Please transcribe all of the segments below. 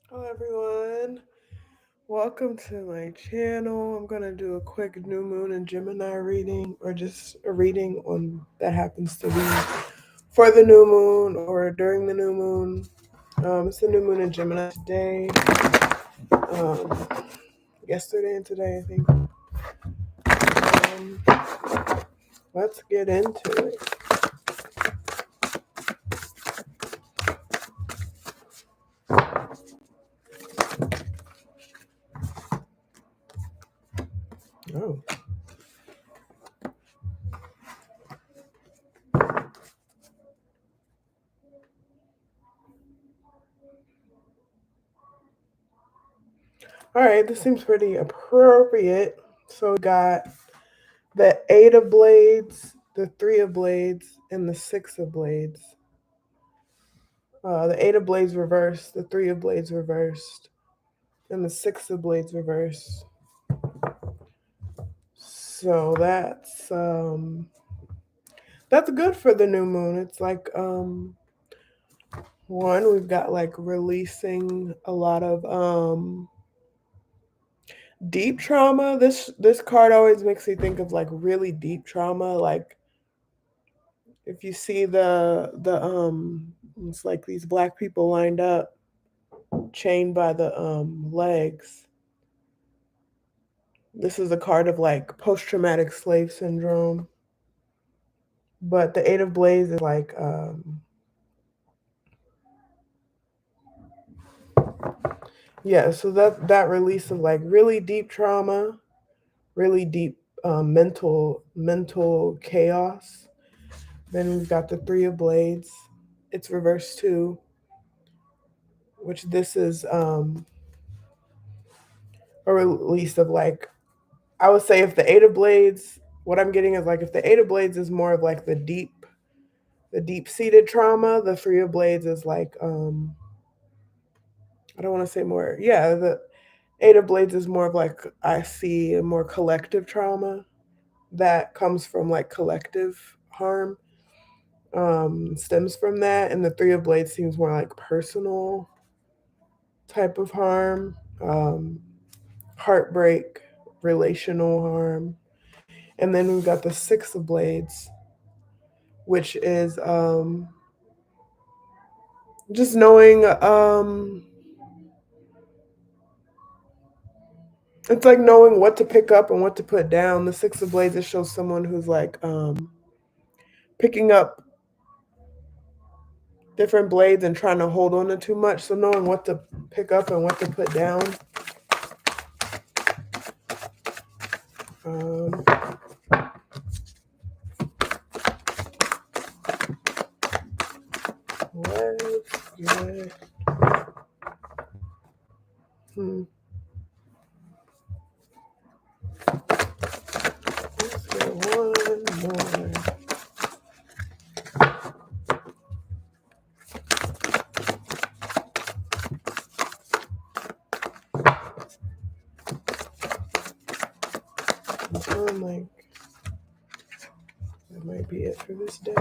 Hello everyone, welcome to my channel. I'm gonna do a quick new moon and Gemini reading, or just a reading on that happens to be for the new moon or during the new moon. It's the new moon in Gemini today, um, yesterday and today, I think. Let's get into it. Oh. All right, this seems pretty appropriate. So we got the Eight of Blades, the Three of Blades, and the Six of Blades. The Eight of Blades reversed, the Three of Blades reversed, and the Six of Blades reversed. So that's good for the new moon. It's like one, we've got like releasing a lot of deep trauma. This card always makes me think of like really deep trauma. Like if you see the it's like these black people lined up, chained by the legs. This is a card of like post traumatic slave syndrome. But the Eight of Blades is like yeah, so that release of like really deep trauma, really deep mental chaos. Then we've got the Three of Blades. It's reversed too, which this is a release of like, I would say if the Eight of Blades, what I'm getting is like if the Eight of Blades is more of like the deep seated trauma, the Three of Blades is like I don't want to say more. Yeah, the Eight of Blades is more of like, I see a more collective trauma that comes from like collective harm, stems from that. And the Three of Blades seems more like personal type of harm, heartbreak, relational harm. And then we've got the Six of Blades, which is just knowing, it's like knowing what to pick up and what to put down. The Six of Blades, it shows someone who's like picking up different blades and trying to hold on to too much. So knowing what to pick up and what to put down. Um, let's get, hmm, let's get one more. I'm feeling like that might be it for this day.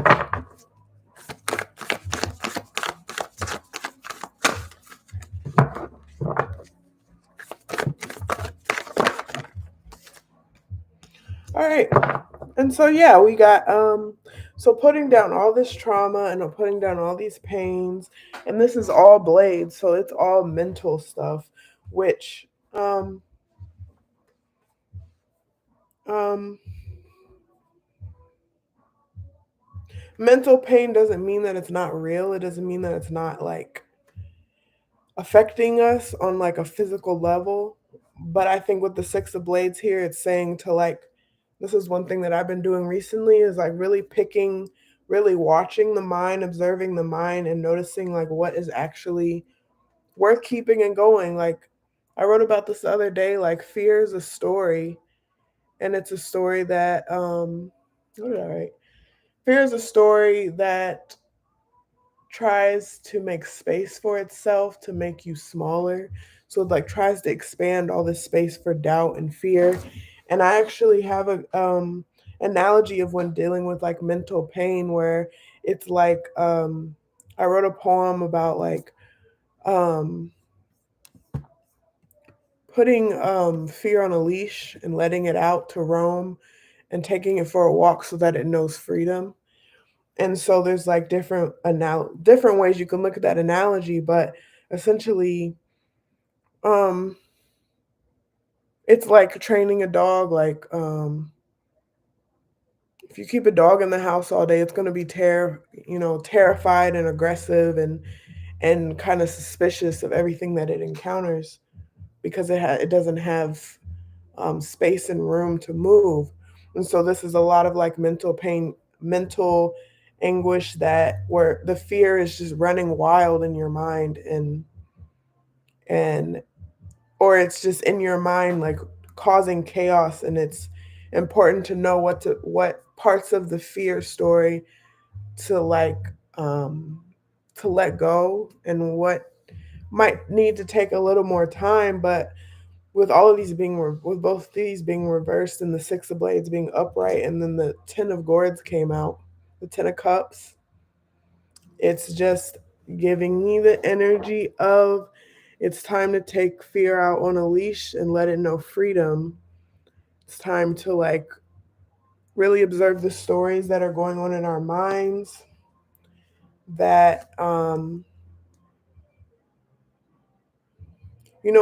All right. And so yeah, we got so putting down all this trauma and putting down all these pains, and this is all blades, so it's all mental stuff, which um mental pain doesn't mean that it's not real. It doesn't mean that it's not like affecting us on like a physical level. But I think with the Six of Blades here, it's saying to like, this is one thing that I've been doing recently is like really picking, really watching the mind, observing the mind, and noticing like what is actually worth keeping and going. Like I wrote about this the other day, like fear is a story, and it's a story that what did I write? Fear is a story that tries to make space for itself to make you smaller. So it like tries to expand all this space for doubt and fear. And I actually have a analogy of when dealing with like mental pain where it's like I wrote a poem about like um putting fear on a leash and letting it out to roam and taking it for a walk so that it knows freedom. And so there's like different ways you can look at that analogy, but essentially, um, it's like training a dog. Like if you keep a dog in the house all day, it's going to be terrified and aggressive and kind of suspicious of everything that it encounters because it doesn't have space and room to move. And so this is a lot of like mental pain, mental anguish that where the fear is just running wild in your mind and or it's just in your mind like causing chaos, and it's important to know what parts of the fear story to like um to let go and what might need to take a little more time. But with all of these with both these being reversed and the six of blades being upright and then the 10 of gourds came out, the 10 of cups, it's just giving me the energy of it's time to take fear out on a leash and let it know freedom. It's time to like really observe the stories that are going on in our minds that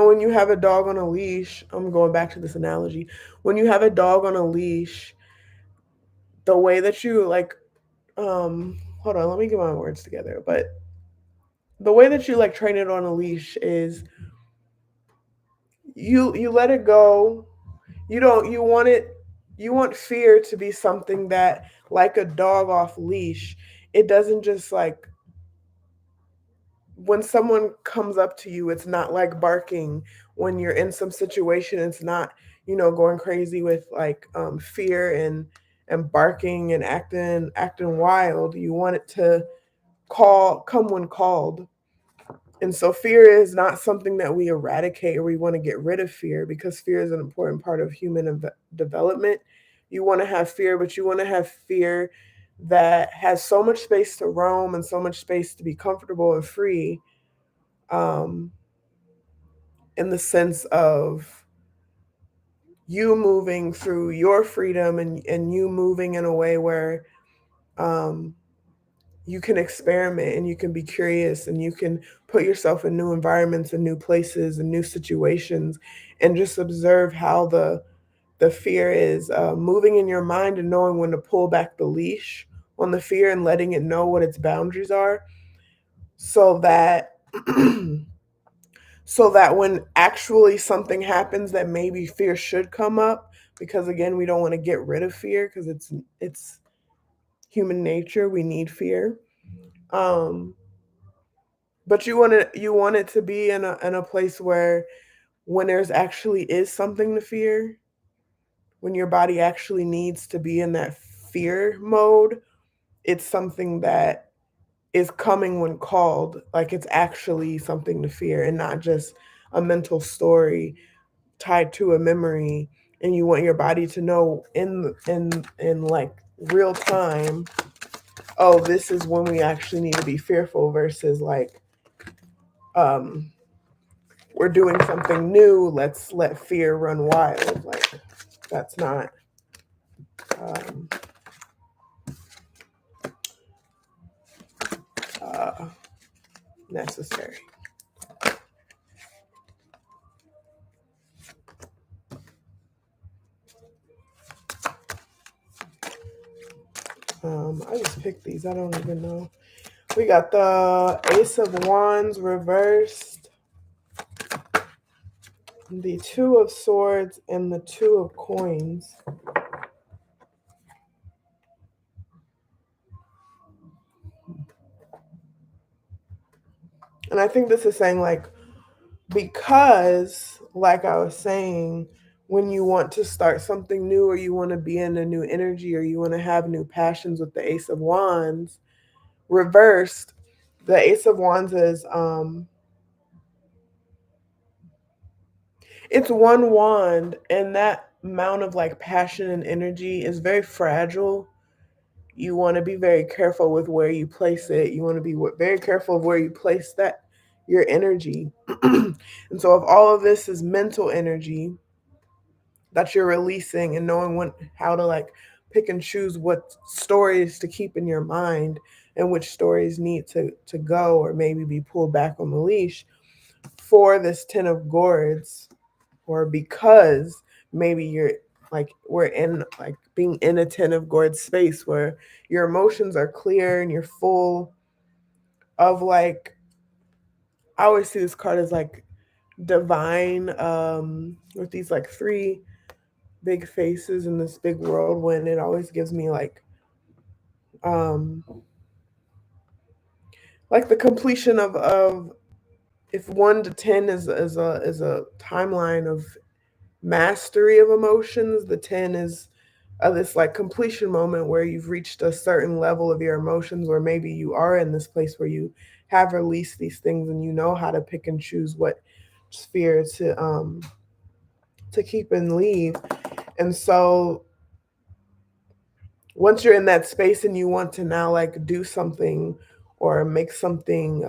when you have a dog on a leash, I'm going back to this analogy. When you have a dog on a leash, the way that you like hold on, let me get my words together. But the way that you like train it on a leash is you let it go. You want fear to be something that, like a dog off leash, it doesn't just like when someone comes up to you, it's not like barking. When you're in some situation, it's not, going crazy with like fear and barking and acting wild. You want it to come when called. And so fear is not something that we eradicate or we want to get rid of fear, because fear is an important part of human development. You want to have fear, but you want to have fear that has so much space to roam and so much space to be comfortable and free, um, in the sense of you moving through your freedom and you moving in a way where um, you can experiment and you can be curious and you can put yourself in new environments and new places and new situations and just observe how the fear is moving in your mind and knowing when to pull back the leash on the fear and letting it know what its boundaries are, so that so that when actually something happens that maybe fear should come up, because again, we don't want to get rid of fear because it's human nature, we need fear. um but you want it to be in a place where when there's actually is something to fear, when your body actually needs to be in that fear mode, it's something that is coming when called, like it's actually something to fear and not just a mental story tied to a memory. And you want your body to know in like real time, oh, this is when we actually need to be fearful, versus like um we're doing something new, let's let fear run wild. Like that's not um, uh, necessary. I just picked these. I don't even know. We got the Ace of Wands reversed, the Two of Swords, and the Two of Coins. And I think this is saying like, because like I was saying, when you want to start something new or you want to be in a new energy or you want to have new passions with the Ace of Wands reversed, the Ace of Wands is it's one wand, and that amount of like passion and energy is very fragile. You want to be very careful with where you place it. You want to be very careful of where you place that your energy. And so if all of this is mental energy that you're releasing and knowing how to like pick and choose what stories to keep in your mind and which stories need to go or maybe be pulled back on the leash for this 10 of gourds, or because maybe you're like we're in like being in a 10 of gourds space where your emotions are clear and you're full of like, I always see this card as like divine, with these like three big faces in this big whirlwind. It always gives me um like the completion of if 1 to 10 is a timeline of mastery of emotions, the 10 is this like completion moment where you've reached a certain level of your emotions, where maybe you are in this place where you have released these things and you know how to pick and choose what sphere to keep and leave. And so once you're in that space and you want to now like do something or make something,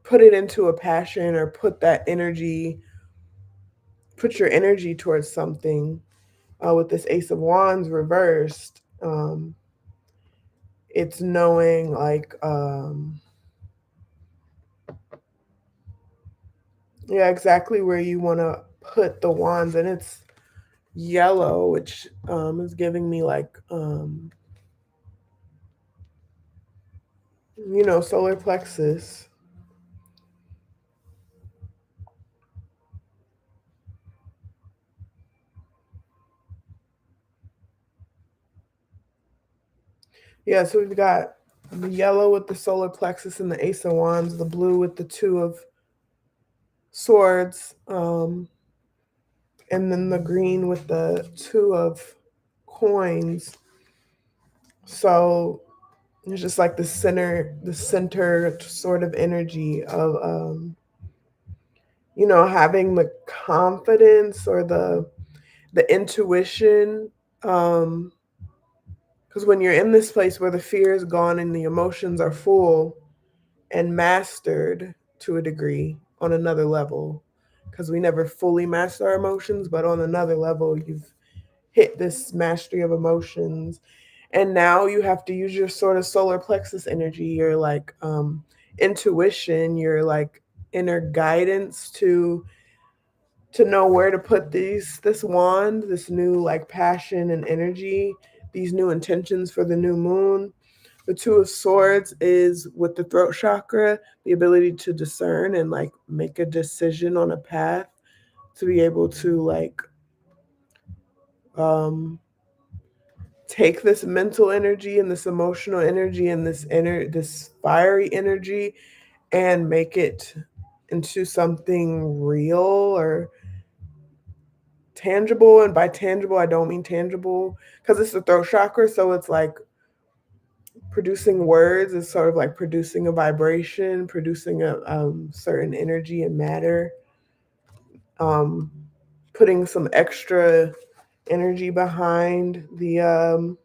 put it into a passion or put your energy towards something, with this Ace of Wands reversed, it's knowing like, yeah, exactly where you want to put the wands. And it's yellow, which is giving me like, solar plexus. Yeah, so we've got the yellow with the solar plexus and the Ace of Wands, the blue with the Two of Swords, and then the green with the Two of Coins. So it's just like the center sort of energy of, having the confidence or the intuition. Because when you're in this place where the fear is gone and the emotions are full and mastered to a degree on another level, because we never fully master our emotions, but on another level, you've hit this mastery of emotions. And now you have to use your sort of solar plexus energy, your like, intuition, your like inner guidance to know where to put this wand, this new like passion and energy, these new intentions for the new moon. The Two of Swords is with the throat chakra, the ability to discern and like make a decision on a path, to be able to like, um take this mental energy and this emotional energy and this fiery energy and make it into something real or tangible. And by tangible, I don't mean tangible because it's the throat chakra. So it's like producing words is sort of like producing a vibration, producing a, certain energy and matter, um, putting some extra energy behind the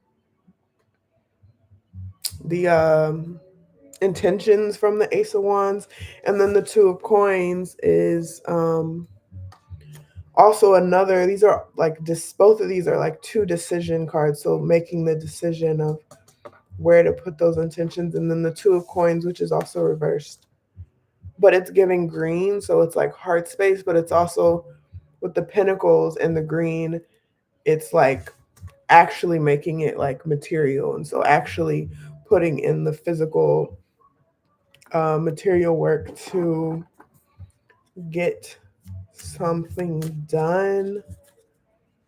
intentions from the Ace of Wands. And then the Two of Coins is, also another, these are like both of these are like two decision cards, so making the decision of where to put those intentions. And then the Two of Coins, which is also reversed, but it's giving green, so it's like heart space, but it's also with the pentacles and the green, it's like actually making it like material. And so actually putting in the physical, material work to get something done.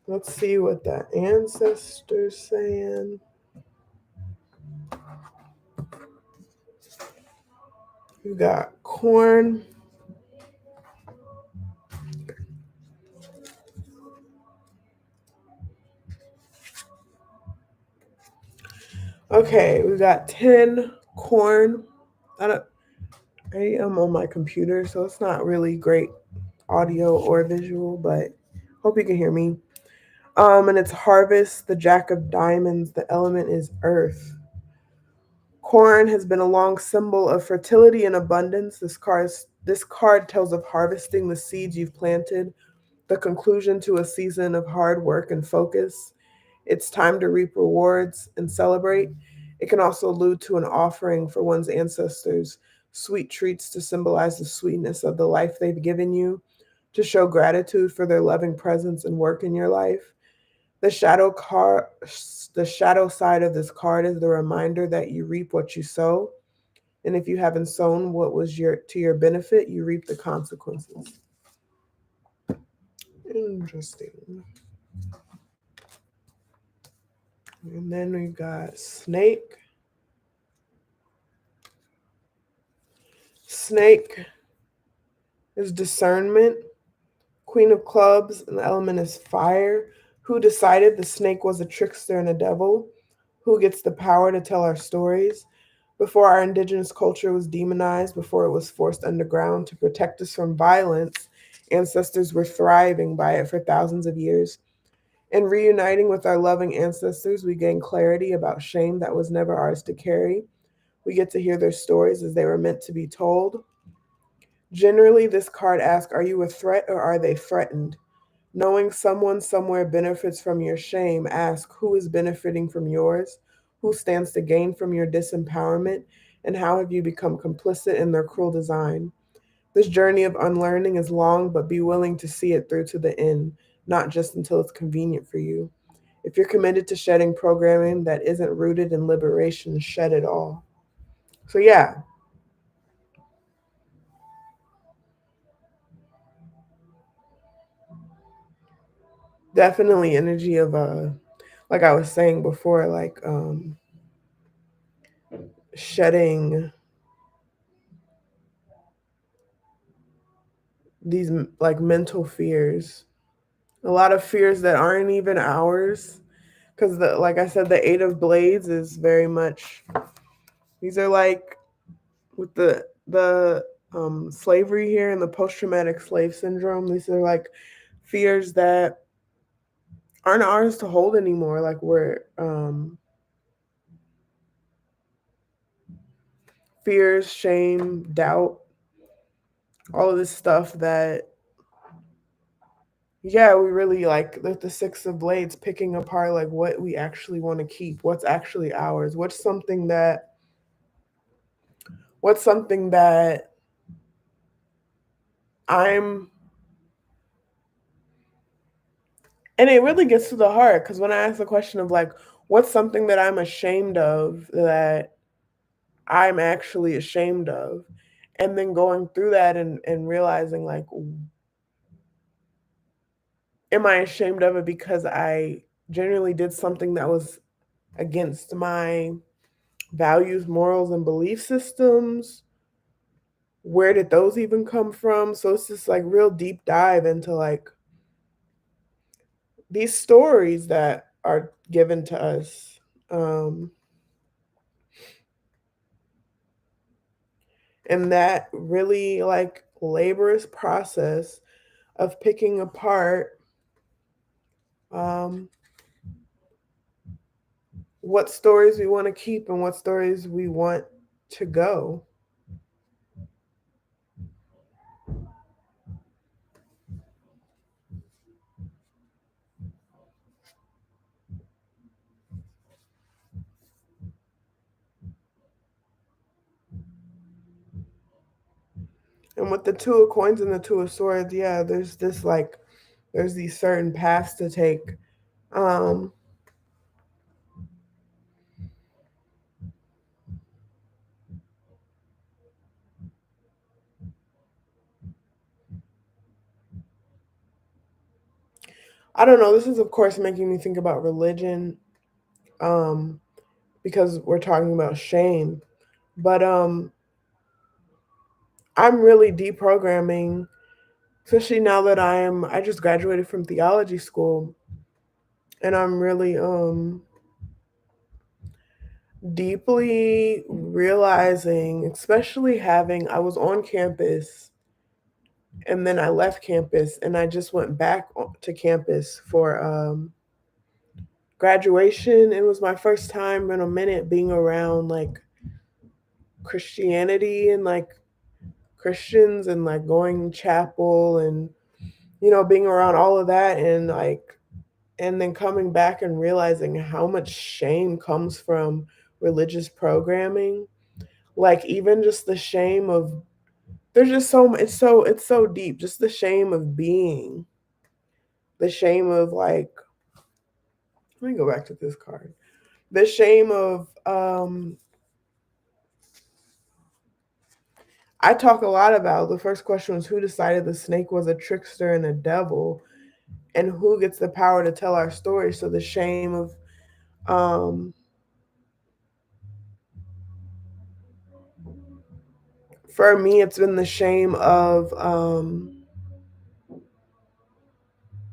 Let's see what the ancestor's saying. You got corn. Okay, we got 10 corn. I am on my computer, so it's not really great audio or visual, but hope you can hear me. And it's harvest, the Jack of Diamonds. The element is earth. Corn has been a long symbol of fertility and abundance. This card tells of harvesting the seeds you've planted, the conclusion to a season of hard work and focus. It's time to reap rewards and celebrate. It can also allude to an offering for one's ancestors, sweet treats to symbolize the sweetness of the life they've given you, to show gratitude for their loving presence and work in your life. The the shadow side of this card is the reminder that you reap what you sow, and if you haven't sown what was to your benefit, you reap the consequences. Interesting. And then we got snake. Snake is discernment. Queen of clubs, and the element is fire. Who decided the snake was a trickster and a devil? Who gets the power to tell our stories? Before our indigenous culture was demonized, before it was forced underground to protect us from violence, ancestors were thriving by it for thousands of years. In reuniting with our loving ancestors, we gain clarity about shame that was never ours to carry. We get to hear their stories as they were meant to be told. Generally, this card asks, are you a threat or are they threatened? Knowing someone somewhere benefits from your shame, ask who is benefiting from yours, who stands to gain from your disempowerment, and how have you become complicit in their cruel design. This journey of unlearning is long, but be willing to see it through to the end, not just until it's convenient for you. If you're committed to shedding programming that isn't rooted in liberation, shed it all. So yeah, definitely energy of like I was saying before, like shedding these like mental fears, a lot of fears that aren't even ours, because the like I said, the 8 of blades is very much, these are like with the slavery here and the post-traumatic slave syndrome, these are like fears that aren't ours to hold anymore, like we're fears, shame, doubt, all of this stuff that, yeah, we really like with the 6 of blades picking apart like what we actually want to keep, what's actually ours, what's something that I'm, and it really gets to the heart, because when I ask the question of like what's something that I'm ashamed of, that I'm actually ashamed of, and then going through that and realizing like, am I ashamed of it because I genuinely did something that was against my values, morals, and belief systems? Where did those even come from? So it's just like real deep dive into like these stories that are given to us. Um, and that really like laborious process of picking apart um, what stories we want to keep and what stories we want to go. And with the 2 of coins and the 2 of swords, yeah, there's this like, there's these certain paths to take. Um, I don't know. This is, of course, making me think about religion, um, because we're talking about shame. But I'm really deprogramming, especially now that I just graduated from theology school, and I'm really deeply realizing, especially having, I was on campus and then I left campus and I just went back to campus for graduation. It was my first time in a minute being around like Christianity and like Christians and like going to chapel and, you know, being around all of that and like, and then coming back and realizing how much shame comes from religious programming. Like even just the shame of, there's just so, it's so deep. Just the shame of being, the shame of like, let me go back to this card. The shame of, I talk a lot about, the first question was who decided the snake was a trickster and a devil, and who gets the power to tell our story. So the shame of, for me, it's been the shame of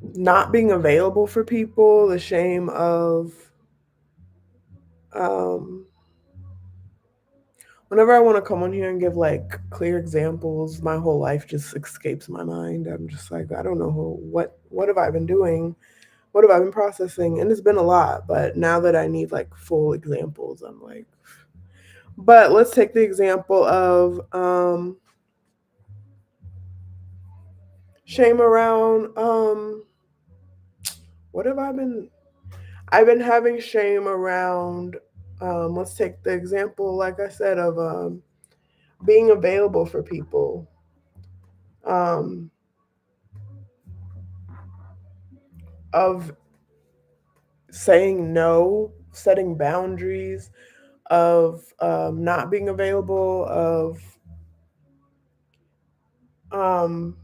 not being available for people, the shame of um, whenever I want to come on here and give like clear examples, my whole life just escapes my mind. I'm just like, I don't know what have I been doing? What have I been processing? And it's been a lot, but now that I need like full examples, I'm like, but let's take the example of shame around what have I been, I've been having shame around let's take the example, like I said, of being available for people. Um, of saying no, setting boundaries, of not being available, of um,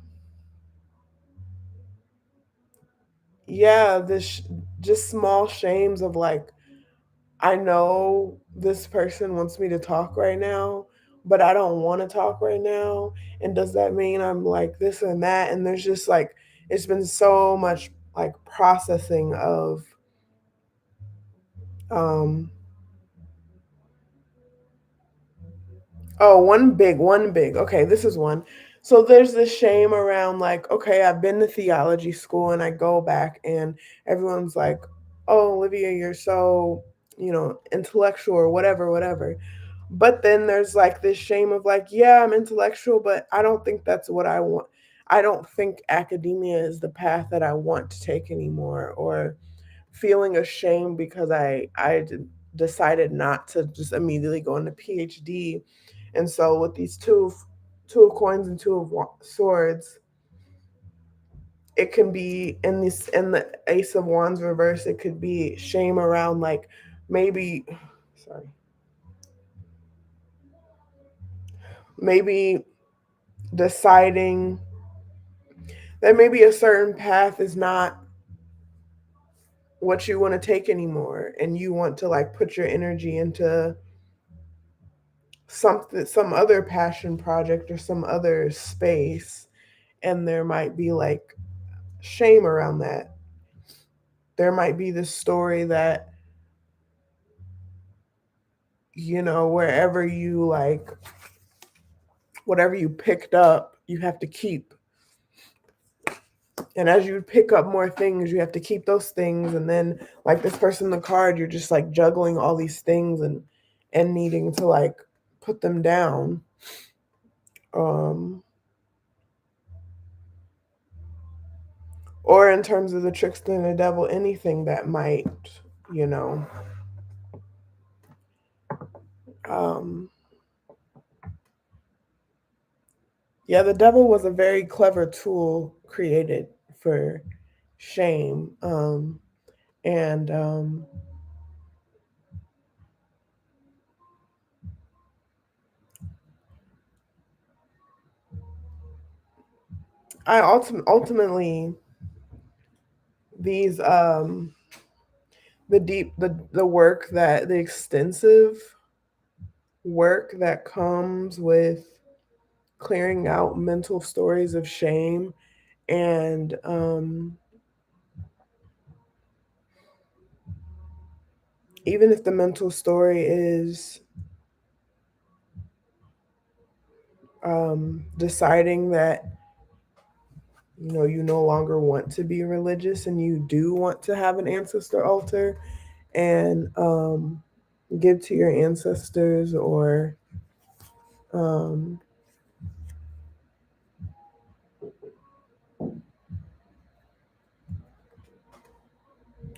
yeah, this just small shames of like, I know this person wants me to talk right now, but I don't want to talk right now. And does that mean I'm like this and that? And there's just like, it's been so much like processing of, um, oh, one big. Okay, this is one. So there's this shame around like, okay, I've been to theology school and I go back and everyone's like, oh, Olivia, you're so, you know, intellectual or whatever, whatever. But then there's like this shame of like, yeah, I'm intellectual, but I don't think that's what I want. I don't think academia is the path that I want to take anymore, or feeling ashamed because decided not to just immediately go into PhD. And so with these two of coins and two of swords, it can be in the ace of wands reverse, it could be shame around like maybe sorry, maybe deciding that maybe a certain path is not what you want to take anymore, and you want to like put your energy into something, some other passion project or some other space, and there might be like shame around that. There might be this story that, you know, wherever you like, whatever you picked up, you have to keep. And as you pick up more things, you have to keep those things. And then, like this person in the card, you're just like juggling all these things and needing to like put them down. Um, or in terms of the trickster and the devil, anything that might, you know, um, yeah, the devil was a very clever tool created for shame. And I ultimately, these the deep the work that the extensive work that comes with clearing out mental stories of shame, and even if the mental story is deciding that, you know, you no longer want to be religious and you do want to have an ancestor altar and give to your ancestors, or Um,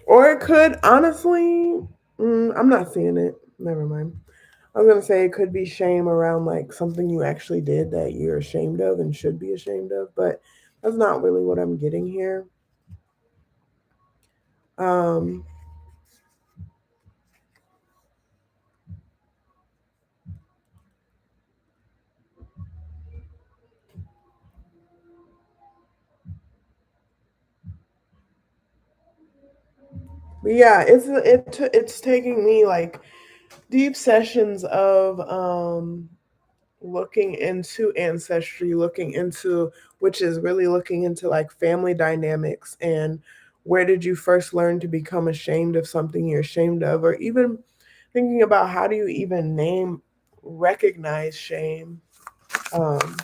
or it could, honestly, I'm not seeing it. Never mind. I was gonna say it could be shame around like something you actually did that you're ashamed of and should be ashamed of, but that's not really what I'm getting here. Um, but yeah, it's taking me like deep sessions of looking into ancestry, looking into, which is really looking into like family dynamics and where did you first learn to become ashamed of something you're ashamed of, or even thinking about how do you even recognize shame. Um,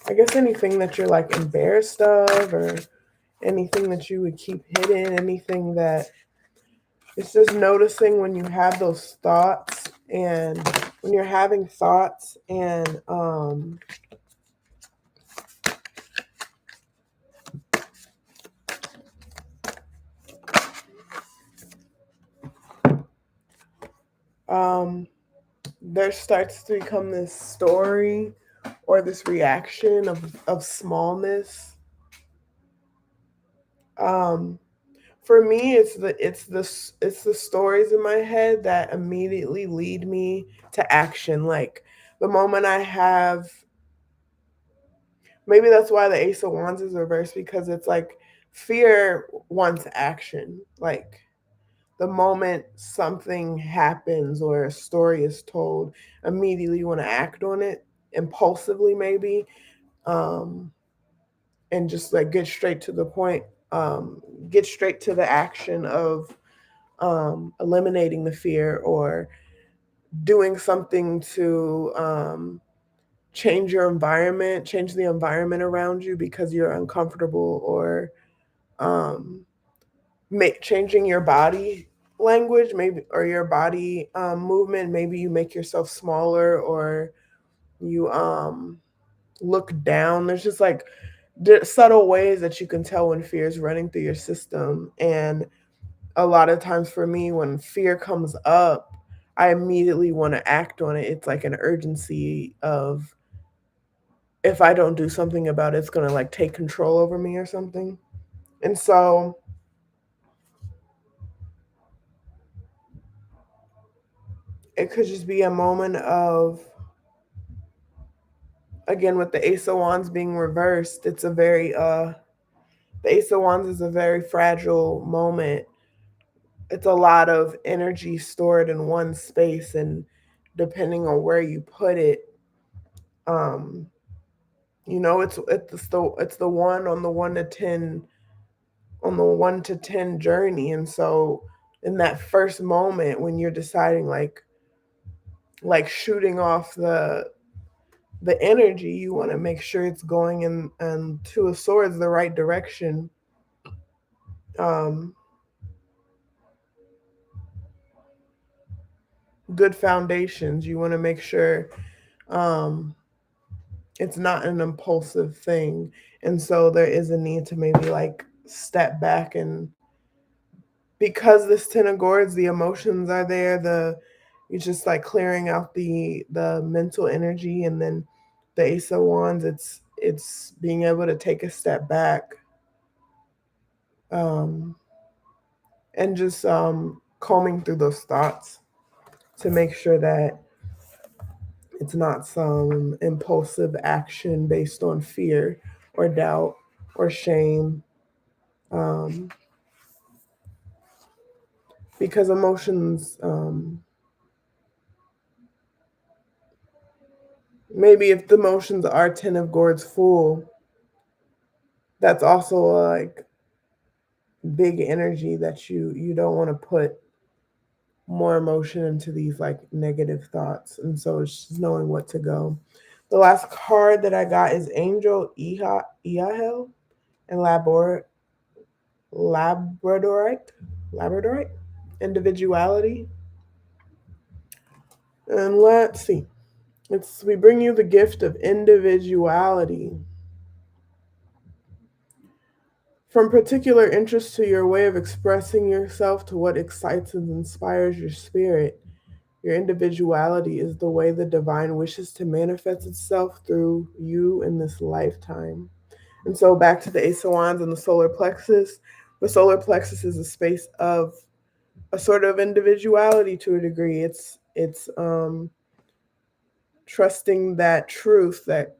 I guess anything that you're like embarrassed of, or anything that you would keep hidden, anything that it's just noticing when you have those thoughts and when you're having thoughts and um, there starts to become this story or this reaction of smallness. Um, for me, it's the stories in my head that immediately lead me to action. Like the moment I have, maybe that's why the Ace of Wands is reversed, because it's like fear wants action. Like the moment something happens or a story is told, immediately you want to act on it impulsively, maybe, um, and just like get straight to the point, get straight to the action of eliminating the fear or doing something to change your environment, change the environment around you because you're uncomfortable, or um, changing your body language, maybe, or your body movement. Maybe you make yourself smaller, or you look down. There's just like subtle ways that you can tell when fear is running through your system. And a lot of times for me, when fear comes up, I immediately want to act on it. It's like an urgency of, if I don't do something about it, it's going to like take control over me or something. And so it could just be a moment of, again, with the Ace of Wands being reversed, it's a very, the Ace of Wands is a very fragile moment. It's a lot of energy stored in one space, and depending on where you put it, um, it's the one on the 1 to 10, on the 1 to 10 journey. And so in that first moment when you're deciding like shooting off the energy, you want to make sure it's going in and to a swords the right direction. um Good foundations. You want to make sure um it's not an impulsive thing. And so there is a need to maybe like step back, and because this 10 of Gourds, the emotions are there, it's just like clearing out the mental energy. And then the Ace of Wands, it's being able to take a step back, um and just combing through those thoughts to make sure that it's not some impulsive action based on fear or doubt or shame, um, because emotions, maybe if the emotions are 10 of Gourds full, that's also like big energy that you don't want to put more emotion into these like negative thoughts. And so it's just knowing what to go. The last card that I got is Angel Iahel and Labradorite. Labradorite. individuality. And let's see. We bring you the gift of individuality. From particular interest to your way of expressing yourself to what excites and inspires your spirit, your individuality is the way the divine wishes to manifest itself through you in this lifetime. And so back to the Ace of Wands and the solar plexus. The solar plexus is a space of a sort of individuality to a degree. It's trusting that truth that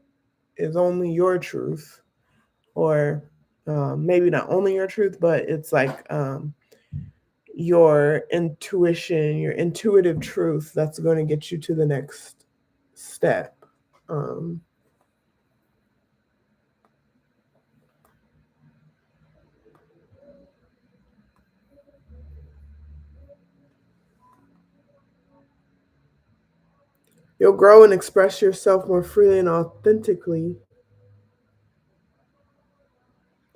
is only your truth, or maybe not only your truth, but it's like your intuition, your intuitive truth that's going to get you to the next step. Um, you'll grow and express yourself more freely and authentically.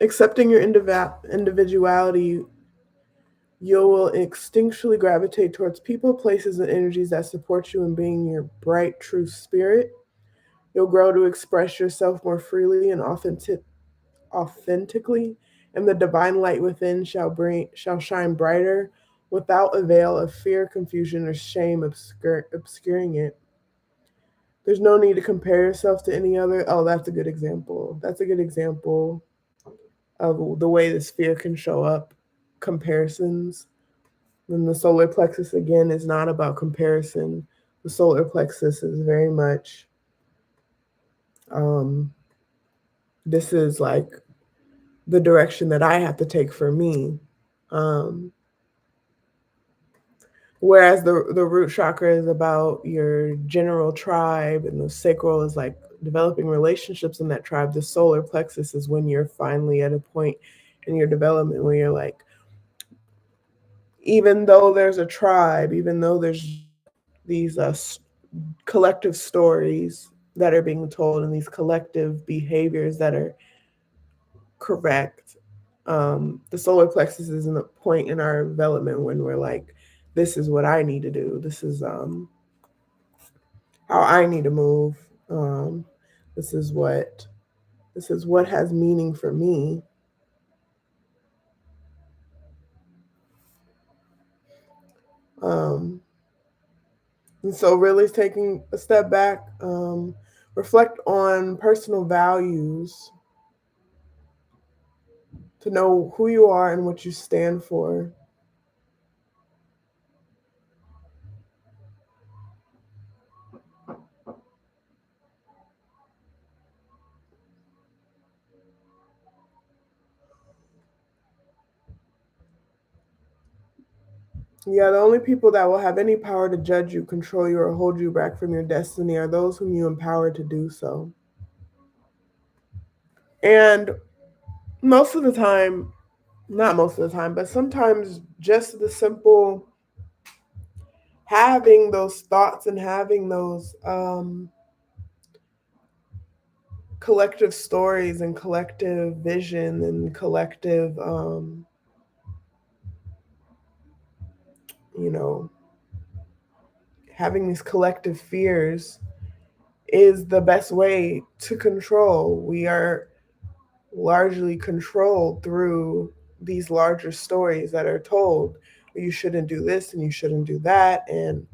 Accepting your individuality, you will instinctually gravitate towards people, places, and energies that support you in being your bright, true spirit. You'll grow to express yourself more freely and authentically, and the divine light within shall shine brighter, without a veil of fear, confusion, or shame obscuring it. There's no need to compare yourself to any other. Oh, that's a good example. That's a good example of the way this fear can show up. Comparisons. And the solar plexus, again, is not about comparison. The solar plexus is very much, this is like the direction that I have to take for me. Whereas the root chakra is about your general tribe, and the sacral is like developing relationships in that tribe. The solar plexus is when you're finally at a point in your development where you're like, even though there's a tribe, even though there's these collective stories that are being told and these collective behaviors that are correct, the solar plexus is in a point in our development when we're like, this is what I need to do. This is how I need to move. This is what has meaning for me. Um, and so really taking a step back, reflect on personal values to know who you are and what you stand for. Yeah, the only people that will have any power to judge you, control you, or hold you back from your destiny are those whom you empower to do so. And most of the time, not most of the time, but sometimes just the simple having those thoughts and having those collective stories and collective vision and collective, you know, having these collective fears is the best way to control. We are largely controlled through these larger stories that are told. You shouldn't do this and you shouldn't do that. And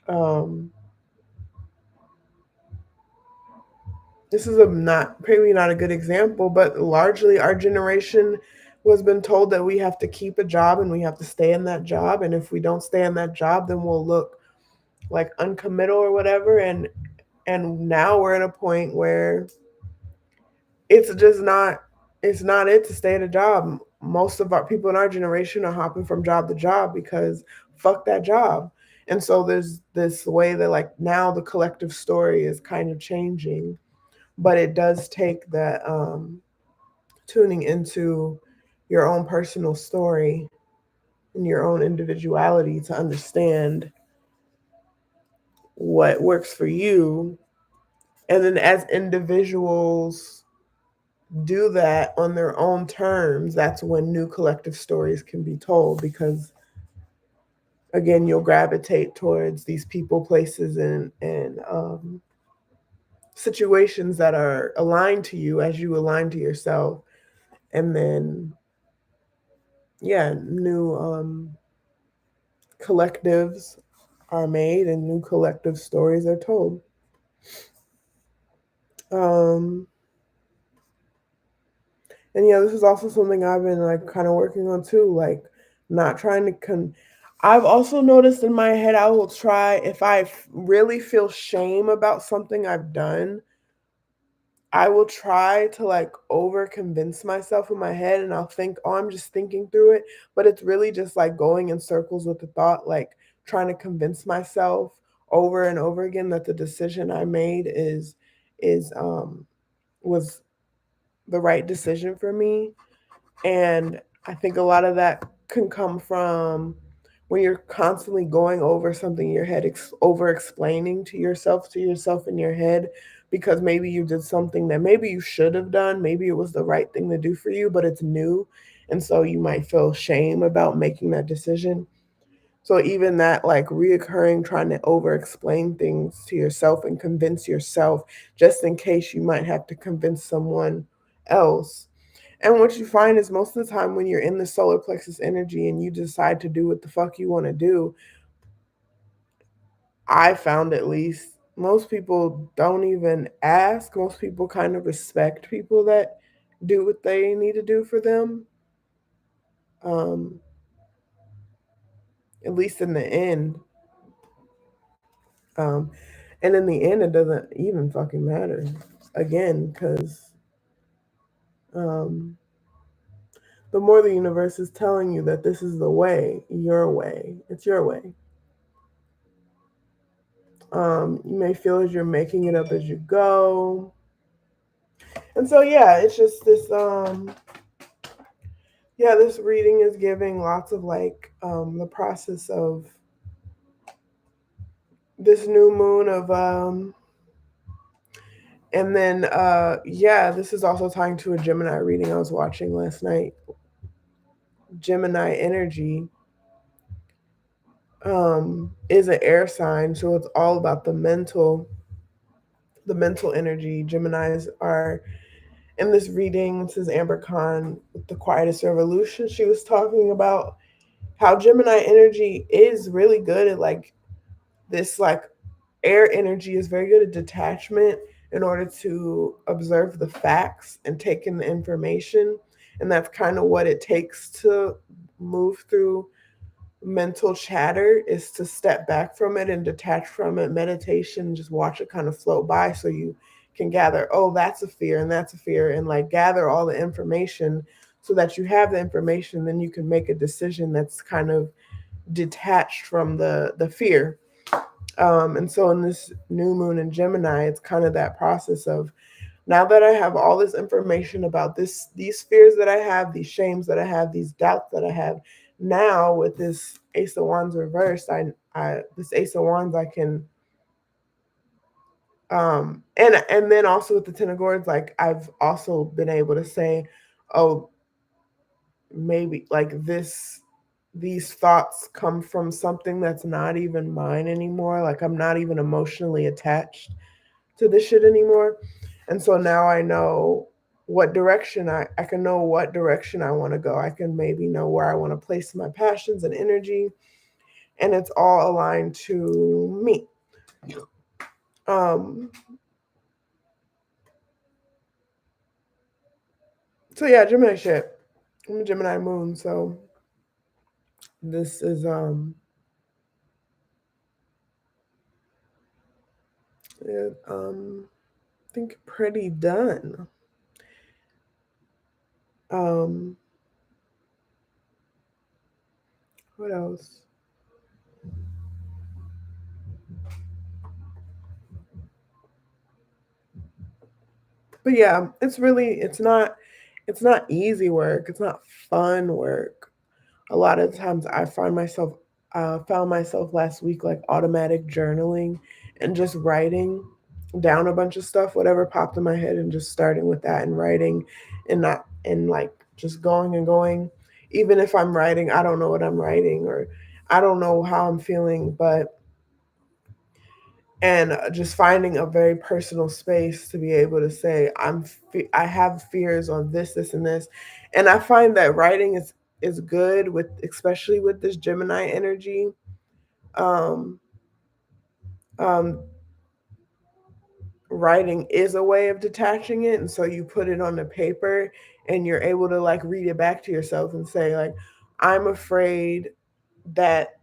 um, this is maybe not a good example, but largely our generation was been told that we have to keep a job and we have to stay in that job. And if we don't stay in that job, then we'll look like uncommittal or whatever. And now we're at a point where it's just not it's not it to stay at a job. Most of our people in our generation are hopping from job to job because fuck that job. And so there's this way that like now the collective story is kind of changing, but it does take that tuning into your own personal story and your own individuality to understand what works for you. And then as individuals do that on their own terms, that's when new collective stories can be told, because again, you'll gravitate towards these people, places, and situations that are aligned to you as you align to yourself. And then, yeah, new collectives are made and new collective stories are told. Um, and yeah, this is also something I've been like kind of working on too, like not trying to I've also noticed in my head, I will try if I really feel shame about something I've done, I will try to like over convince myself in my head, and I'll think, oh, I'm just thinking through it. But it's really just like going in circles with the thought, like trying to convince myself over and over again that the decision I made is was the right decision for me. And I think a lot of that can come from when you're constantly going over something in your head, over explaining to yourself in your head, because maybe you did something that maybe you should have done. Maybe it was the right thing to do for you, but it's new. And so you might feel shame about making that decision. So even that like reoccurring trying to over explain things to yourself and convince yourself just in case you might have to convince someone else. And what you find is most of the time when you're in the solar plexus energy and you decide to do what the fuck you want to do, I found at least most people don't even ask. Most people kind of respect people that do what they need to do for them. Um, at least in the end. Um, and in the end, it doesn't even fucking matter. Again, because um, the more the universe is telling you that this is the way, your way, it's your way. You may feel as you're making it up as you go. And so, yeah, it's just this, yeah, this reading is giving lots of like the process of this new moon of, and then, yeah, this is also tying to a Gemini reading I was watching last night. Gemini energy is an air sign, so it's all about the mental energy. Geminis are in this reading. This is Amber Khan with the Quietest Revolution. She was talking about how Gemini energy is really good at like this like air energy is very good at detachment in order to observe the facts and take in the information. And that's kind of what it takes to move through mental chatter, is to step back from it and detach from it. Meditation, just watch it kind of float by so you can gather, oh, that's a fear and that's a fear, and like gather all the information so that you have the information, then you can make a decision that's kind of detached from the fear. And so in this new moon in Gemini, it's kind of that process of, now that I have all this information about these fears that I have, these shames that I have, these doubts that I have, now with this Ace of Wands reversed, I this Ace of Wands, I can, and then also with the Ten of Swords, like I've also been able to say, oh, maybe like these thoughts come from something that's not even mine anymore. Like I'm not even emotionally attached to this shit anymore. And so now I know what direction I can know what direction I want to go. I can maybe know where I want to place my passions and energy. And it's all aligned to me. Um, so yeah, Gemini shit. I'm a Gemini moon, so this is it, I think pretty done. Um what else? But yeah, it's not easy work. It's not fun work. A lot of times I find myself found myself last week like automatic journaling and just writing down a bunch of stuff, whatever popped in my head, and just starting with that and writing, and not and like just going and going. Even if I'm writing, I don't know what I'm writing, or I don't know how I'm feeling, but and just finding a very personal space to be able to say I have fears on this and this. And I find that writing is good with, especially with this Gemini energy. um um Writing is a way of detaching it, and so you put it on the paper and you're able to like read it back to yourself and say like, I'm afraid that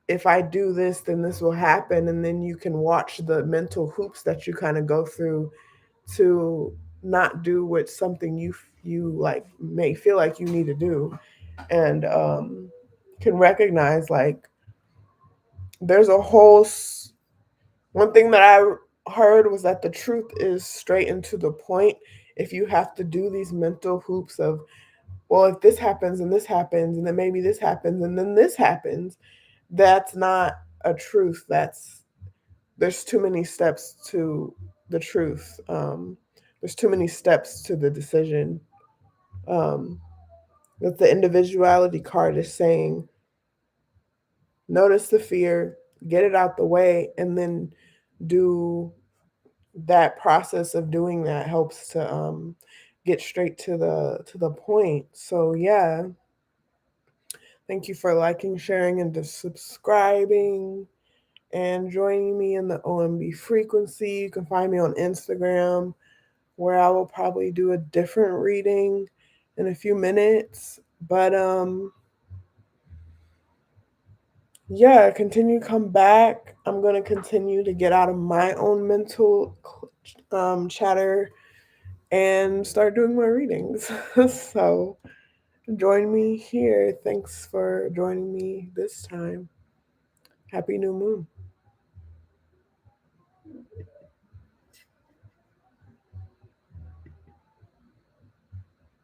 if I do this, then this will happen. And then you can watch the mental hoops that you kind of go through to not do what something you like may feel like you need to do. And can recognize like there's a whole one thing that I heard was that the truth is straight and to the point. If you have to do these mental hoops of, well, if this happens and this happens and then maybe this happens and then this happens, that's not a truth. There's too many steps to the truth. There's too many steps to the decision. Um, that the individuality card is saying, notice the fear, get it out the way, and then do that process of doing that helps to get straight to the point. So yeah, thank you for liking, sharing, and subscribing and joining me in the OMB frequency. You can find me on Instagram, where I will probably do a different reading in a few minutes. But yeah, continue to come back. I'm going to continue to get out of my own mental chatter and start doing my readings. So join me here. Thanks for joining me this time. Happy new moon.